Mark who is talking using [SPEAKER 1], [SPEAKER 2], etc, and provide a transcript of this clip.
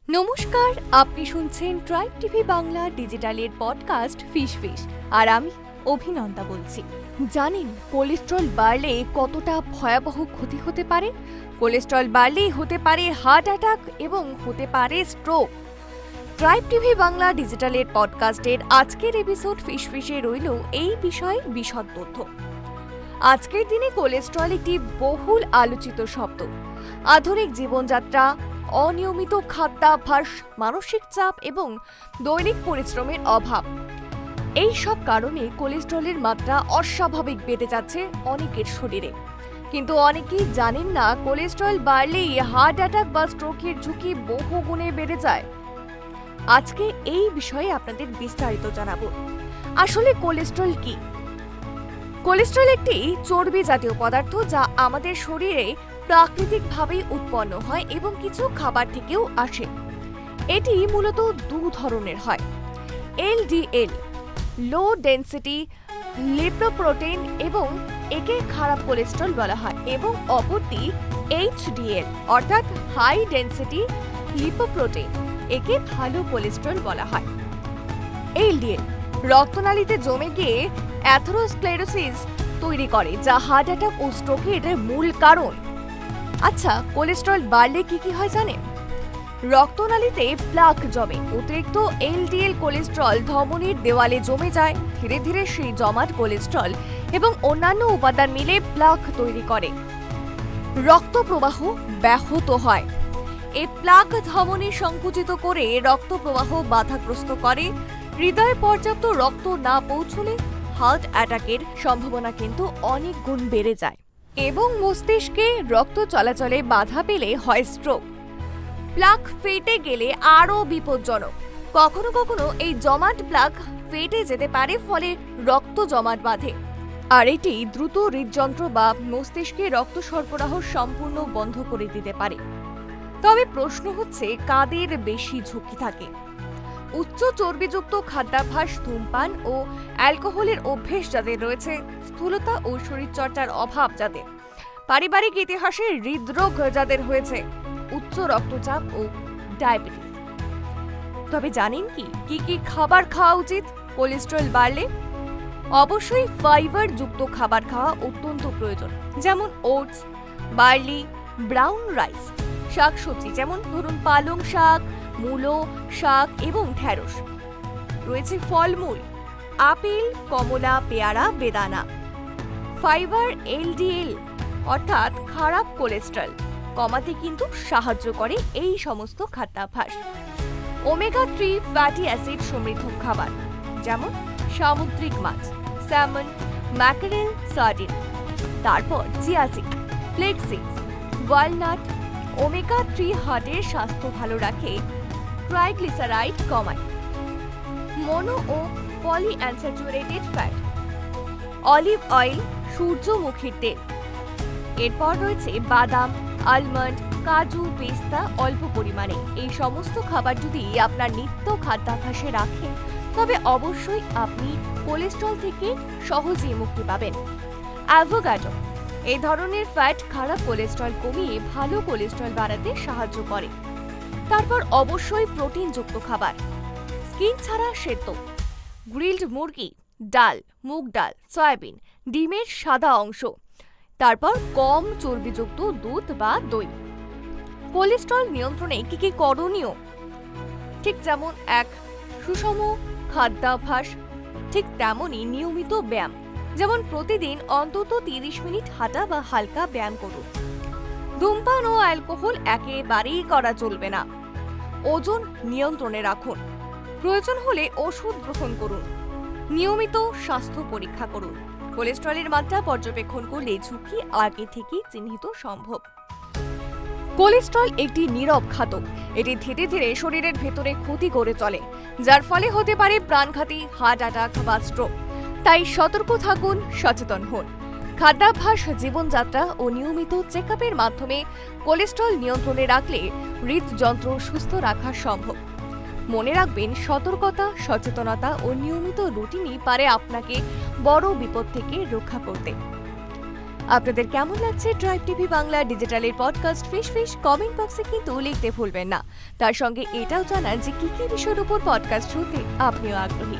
[SPEAKER 1] নমস্কার, আপনি শুনছেন ট্রাইব টিভি বাংলা ডিজিটালের পডকাস্ট ফিশ ফিশ। আর আমি অভিনন্দা বলছি। জানেন কোলেস্ট্রল বাড়লে কতটা ভয়াবহ ক্ষতি হতে পারে? কোলেস্ট্রল বাড়লেই হতে পারে হার্ট অ্যাটাক এবং হতে পারে স্ট্রোক। ট্রাইব টিভি বাংলা ডিজিটালের পডকাস্টের আজকের এপিসোড ফিশ ফিশে রইল এই বিষয়ে বিশদ তথ্য। আজকের দিনে কোলেস্ট্রল একটি বহুল আলোচিত শব্দ। আধুনিক জীবনযাত্রা, অনিয়মিত খাদ্যাভ্যাস, মানসিক চাপ এবং দৈনিক পরিশ্রমের অভাব, এই সব কারণে কোলেস্ট্রলের মাত্রা অস্বাভাবিক বেড়ে যাচ্ছে অনেকের শরীরে। কিন্তু অনেকেই জানেন না কোলেস্ট্রল বাড়লেই হার্ট অ্যাটাক বা স্ট্রোকের ঝুঁকি বহু গুণে বেড়ে যায়। আজকে এই বিষয়ে আপনাদের বিস্তারিত জানাবো। আসলে কোলেস্ট্রল কি? কোলেস্ট্রল একটি চর্বি জাতীয় পদার্থ যা আমাদের শরীরে প্রাকৃতিকভাবেই উৎপন্ন হয় এবং কিছু খাবার থেকেও আসে। এটি মূলত দু ধরনের হয়। এলডিএল লো ডেনসিটি লিপোপ্রোটিন এবং একে খারাপ কোলেস্ট্রল বলা হয়, এবং অপরটি এইচডিএল অর্থাৎ হাই ডেনসিটি লিপোপ্রোটিন, একে ভালো কোলেস্ট্রল বলা হয়। এলডিএল রক্তনালীতে জমে গিয়ে অ্যাথেরোস্ক্লেরোসিস তৈরি করে, যা হার্ট অ্যাটাক ও স্ট্রোকের মূল কারণ। আচ্ছা, কোলেস্ট্রল বাড়লে কি হয় জানেন? রক্তনালীতে প্লাক জমে। অতিরিক্ত এলডিএল কোলেস্ট্রল ধমনীর দেওয়ালে জমে যায়। ধীরে ধীরে সেই জমাট কোলেস্ট্রল এবং অন্যান্য উপাদান মিলে প্লাক তৈরি করে। রক্ত প্রবাহ ব্যাহত হয়। এই প্লাক ধমনী সংকুচিত করে রক্ত প্রবাহ বাধাগ্রস্ত করে। হৃদয়ে পর্যাপ্ত রক্ত না পৌঁছলে হার্ট অ্যাটাকের সম্ভাবনা কিন্তু অনেক গুণ বেড়ে যায়, এবং মস্তিষ্কে রক্ত চলাচলে বাধা পেলে হয় স্ট্রোক। প্লাক ফেটে গেলে আরও বিপজ্জনক। কখনো কখনো এই জমাট প্লাক ফেটে যেতে পারে, ফলে রক্ত জমাট বাঁধে, আর এটি দ্রুত হৃদযন্ত্র বা মস্তিষ্কে রক্ত সরবরাহ সম্পূর্ণ বন্ধ করে দিতে পারে। তবে প্রশ্ন হচ্ছে, কাদের বেশি ঝুঁকি থাকে? উচ্চ চর্বিযুক্ত খাদ্যাভ্যাস, ধূমপান ও অ্যালকোহলের অভ্যেস যাদের রয়েছে, স্থূলতা ও শরীরচর্চার অভাব যাদের, পারিবারিক ইতিহাসে হৃদরোগ যাদের হয়েছে, উচ্চ রক্তচাপ ও ডায়াবেটিস। তবে জানেন কি খাবার খাওয়া উচিত কোলেস্ট্রল বাড়লে? অবশ্যই ফাইবার যুক্ত খাবার খাওয়া অত্যন্ত প্রয়োজন, যেমন ওটস, বার্লি, ব্রাউন রাইস, শাকসবজি যেমন ধরুন পালং শাক, মূলো শাক এবং ঢেঁড়স। রয়েছে ফলমূল, আপেল, কমলা, পেয়ারা, বেদানা। ফাইবার এলডিএল অর্থাৎ খারাপ কোলেস্ট্রল কমাতে কিন্তু সাহায্য করে এই সমস্ত খাদ্যাভ্যাস। ওমেগা 3 ফ্যাটি অ্যাসিড সমৃদ্ধ খাবার, যেমন সামুদ্রিক মাছ, স্যামন, ম্যাকারেল, সার্ডিন। তারপর chia seed, flakes seed, walnut. Omega 3 হার্টের স্বাস্থ্য ভালো রাখে, ট্রাইগ্লিসারাইড কমায়। মনো ও পলিআনস্যাচুরেটেড ফ্যাট, অলিভ অয়েল, সূর্যমুখীর তেল। এরপর রয়েছে বাদাম, আলমন্ড, কাজু, পেস্তা অল্প পরিমাণে। এই সমস্ত খাবার যদি আপনার নিত্য খাদ্যাভ্যাসে রাখেন, তবে অবশ্যই আপনি কোলেস্ট্রল থেকে সহজেই মুক্তি পাবেন। অ্যাভোকাডো এই ধরনের ফ্যাট খারাপ কোলেস্ট্রল কমিয়ে ভালো কোলেস্ট্রল বাড়াতে সাহায্য করে। তারপর অবশ্যই প্রোটিনযুক্ত খাবার, স্কিন ছাড়া সেদ্ধ, গ্রিলড মুরগি, ডাল, মুগ ডাল, সয়াবিন, ডিমের সাদা অংশ। তারপর কম চর্বিযুক্ত দুধ বা দই। কোলেস্ট্রল নিয়ন্ত্রণে কি করণীয়? ঠিক যেমন এক সুষম খাদ্যাভ্যাস, ঠিক তেমনই নিয়মিত ব্যায়াম, যেমন প্রতিদিন অন্তত 30 মিনিট হাঁটা বা হালকা ব্যায়াম করুন। ধূমপান ও অ্যালকোহল একেবারেই করা চলবে না। ওজন নিয়ন্ত্রণে রাখুন। প্রয়োজন হলে ওষুধ গ্রহণ করুন। নিয়মিত স্বাস্থ্য পরীক্ষা করুন। কোলেস্ট্রলের মাত্রা পর্যবেক্ষণ করলে ঝুঁকি আগে থেকেই চিহ্নিত সম্ভব। কোলেস্ট্রল একটি নীরব ঘাতক। এটি ধীরে ধীরে শরীরের ভেতরে ক্ষতি করে চলে, যার ফলে হতে পারে প্রাণঘাতী হার্ট অ্যাটাক বা স্ট্রোক। তাই সতর্ক থাকুন, সচেতন হন। খাদ্যাভ্যাস, জীবনযাত্রা ও নিয়মিত চেকআপের মাধ্যমে কোলেস্ট্রল নিয়ন্ত্রণে রাখলে হৃদযন্ত্র সুস্থ রাখা সম্ভব। মনে রাখবেন, সতর্কতা, সচেতনতা ও নিয়মিত রুটিনই পারে আপনাকে বড় বিপদ থেকে রক্ষা করতে। আপনাদের কেমন লাগছে ট্রাইব টিভি বাংলা ডিজিটালের পডকাস্ট ফিশ ফিশ কমেন্ট বক্সে কিন্তু লিখতে ভুলবেন না। তার সঙ্গে এটাও জানান যে কি কি বিষয়ের উপর পডকাস্ট শুনতে আপনিও আগ্রহী।